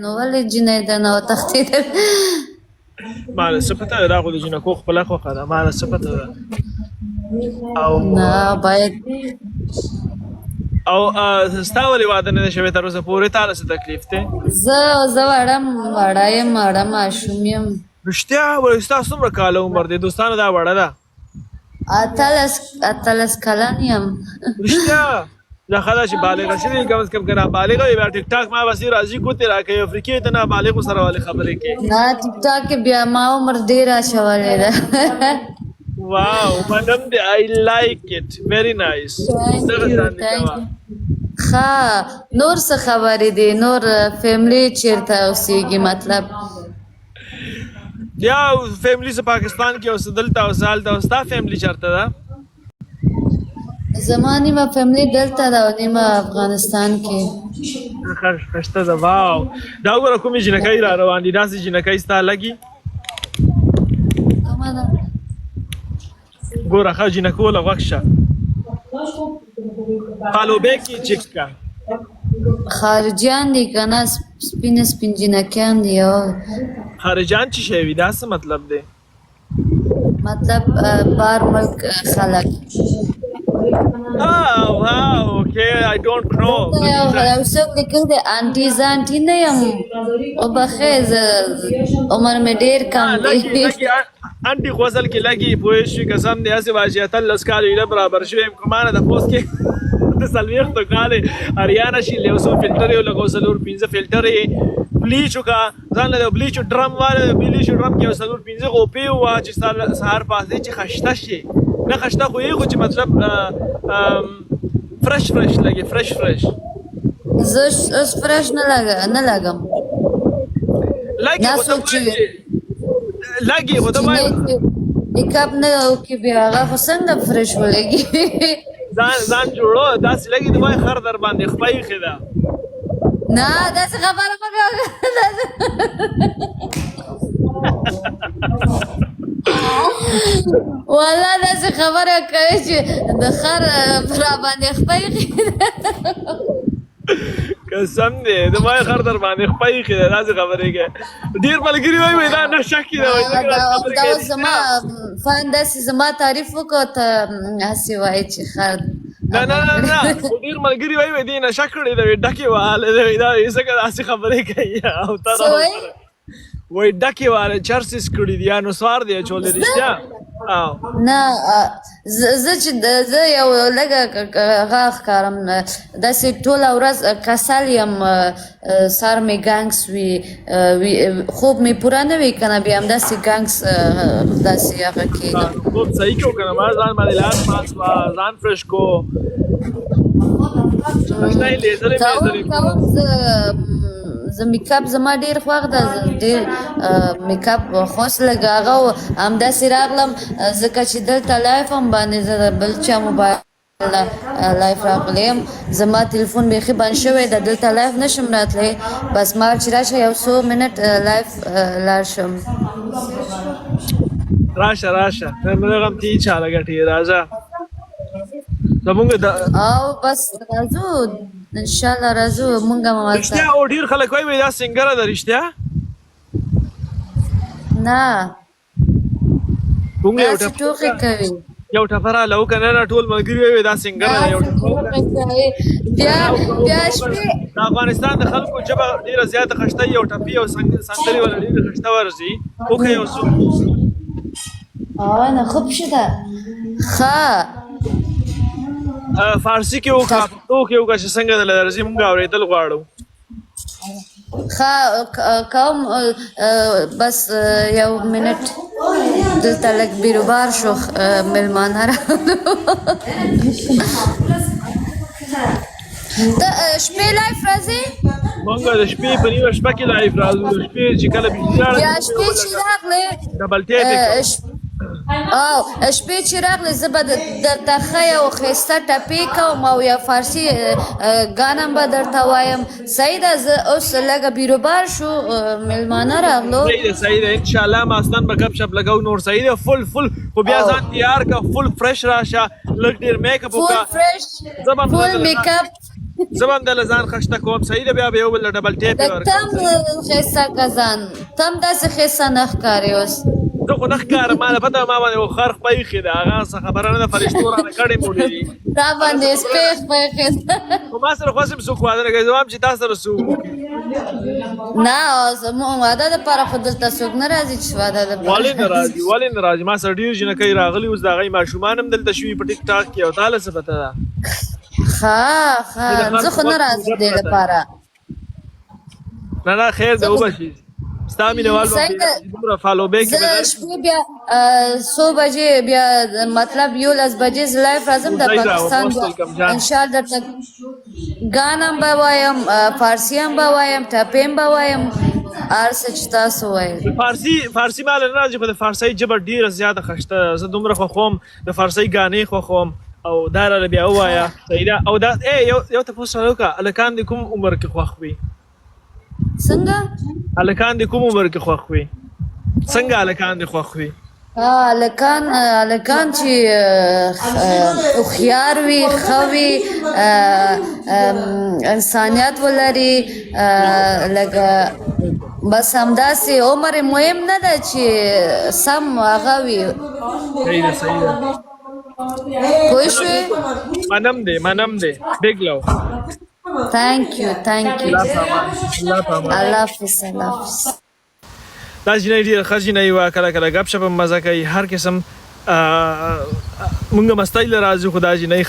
نو ولې جنۍ درنه وتښتېدل؟ ماله څه پته ده دا خو د جینکو خپله خوښه ده ماله څه پته ده او نه باید او ستا ولې واده نه دی شوی تر اوسه پورې تاله څه تکلیف دی زه وړه یم وړه ماشوم یم رښتیا وایي ستا څومره کاله عمر دی دوستانو دا وړه ده 18 کلن یم رښتیا دا ښه ده چې بالغه شوې کم از کم که نابالغه وي بیا ټیک ټاک ما بسې راځي ګوتې راکوي افریقې ته نابالغو سره ولې خبرې کوي نه ټیک ټاک کې بیا ما عمر ډېر اچولی ده واو مدم دی آی لایک اټ ویری نایس ښه نور څه خبرې دي نور فیملی چیرته اوسېږي مطلب یا فیملی څه پاکستان کې اوسه دلته اوسه هلته اوسه ستا فیملی چېرته ده زما نیمه فیملی دلته ده او نیمه افغانستان کې خشته ده واو دا وګوره کومې جینکۍ را روان دي داسې جینکۍ ستا لګي کومه ده ګوره ښه جینکو له غوږ شه پالوبې کې چک کا خارجیان دي که نه سپین جینکیان دي خارجان چې شی وي دا څه مطلب دی مطلب بار ملک خلک اوکې I don't know یو څوک لیکل دی انټي نه یم وبخښئ عمر مې ډېر کم دی انټي خو اصل کې لګي پوه شوې قسم دی هسې وایي چې 18 کالو ایله برابر شوی یم که ما نه تپوس کې د 40 کالې اریانه شي یو څو فلټر یې ولګو 4-5 فلټر یې بلیچ وکړه ځان له د بلیچو ډرم واله د بلیچو ډرم کې یو 4-5 غوپې ووهه چې سهار پاڅېد چې خشته شي نه خشته خو یې خو چې مطلب فرش لګي فرش زه اوس فرش نه لګم لګي خو ته وایي میکاپ نه وکړي بیا هغه خو څنګه فرش ولګي ځان جوړو داسې لګي د وایي خر در باندې خپه ایښې ده نه داسې خبره مه کوه والله داسې خبره کوي چې د خر را باندې خپه ایښې ده قسم دی د وایي خر در باندې خپه ایښې ده داسې خبرې کوي ډېر ملګري وایي دا نشه کې ده دا اوس زما فن داسې زما تعریف وکړو ته هسې وایي چې خر نه خو ډېر ملګري وایي دې نشه کړې ده ډکې وهلې ده دا ځکه داسې خبرې کوي او ته وایي ډکې وهلې چرسس کړي دي یا نسوار دی اچولې رښتیا نه زه یو لږه هغه ښکارم داسې ټوله ورځ کسل یم سر مې ګنګس وي خوب مې پوره نه وي که نه بیا همداسې ګنګس داسې هغه کېږم خوب صحیح کړو که نه ما ځان باندې لاس پاس کړه ځان فرش کو زه میکاپ زما ډېر خوښ ده ډېر میکاپ خوښ لږ هغه همداسې راغلم ځکه چې دلته لایف هم باندې زه د بل چا موبایل لایف راغلی یم زما تلیفون بیخي بند شوی ده دلته لایف نشم راتلی بس ما چې راشه یو څو منټ لایف لاړ شم راشه دغه هم تی چاله ګټې راځه زمونږ او بس راځو انشاءالله راځو مونږ هم هلته رښتیا او ډېر خلک وایي دا سینګره ده رښتیا نه داسې ټوکې کوي یو ټپه راله وکړه نه ټول ملګري وایي دا سینګره ده بیا شپې د افغانستان د خلکو ژبه ډېره زیاته خشته یو ټپي او سندرې والا ډېره خشته ورځي وکړه یو څو نه خوب شده ښه فارسي کې وکړه پښتو کې وکړه چې څنګه دله درځي مونږ اورېدل غواړو ښه کوم بس یو منټ دلته لږ بیروبار شو مېلمانه راغلو ته شپې لایف راځې مونږ د شپې په نیمه شپه کې لایف راځو د شپې چې کله بجلي راغله بیا شپې چې راغلې ډبل ټیپ او شپې چې راغلې زه به درته ښه یو ښایسته ټپې کوم او یا فارسي ګانم به درته وایم صحیح ده زه اوس لږه بیروبار شو مېلمانه راغلو صحیح ده انشاءالله ماستان به ګپ شپ لګو نور صحیح ده فل خو بیا ځان تیار که فل فرش راشه لږ ډېر میک اپ وکړه فل میک اپ زه به هم دله ځان خشته کوم صحیح ده بیا به یو بل له ډبل ټیپ د تم ښایسته کزان تم داسې ښایسته نه ښکارې اوس زه خو نه ښکارم ما ته پته ما باندې یو خر خپه ایښې ده هغه څه خبره نه ده فرشتو رانه کړې موډې تا باندې سپی خپه ایښې خو ما سره خو هسې هم څوک واده نه کوي زه وایم چې تا سره څوک وکړي نه زموږ واده دپاره خو دلته څوک نه راځي چې واده ولې نه راځي ولې نه راځي ما سره ډېر جنکۍ راغلي اوس د هغوی ماشومان هم دلته شوي په ټیک ټاک کې او تاله څه پته ده ښه زه خو نه راځم دې لپاره نه نه خیر ده وبشي ستا مینهوال به دومره فالو بیک زه شپې بیا څو بجې بیا مطلب 11 بجې زه لایف راځم د پاکستان انشاءالله درته ګان هم به وایم فارسي هم به وایم ټپې هم به وایم هر څه چې تاسو وایئ فارسي ماله نه راځي خو د فارسۍ ژبه ډېره زیاته خشته ده زه دومره خوښوم د فارسۍ ګانې خوښوم او دا راله بیا ووایه صحیح ده او دا یو تپوس راله وکړه هلکان دې کوم عمر کې خوښ وي څنګه هلکان دې کوم عمر کې خوښ وي څنګه هلکان دې خوښ وي هلکان چې هوښیار وي ښه وي انسانیت ولري لکه بس همداسې عمر یې مهم نه ده چې سم هغه وي صحیح ده صحیح ده پوه شوې منم دی big love thank you الله پامان الله حافظ الله حافظ دا جنۍ ډېره ښه جنۍ وه کله کله ګپ شپ هم مزه کوي هر قسم مونږ مستۍ له راځو خو دا جنۍ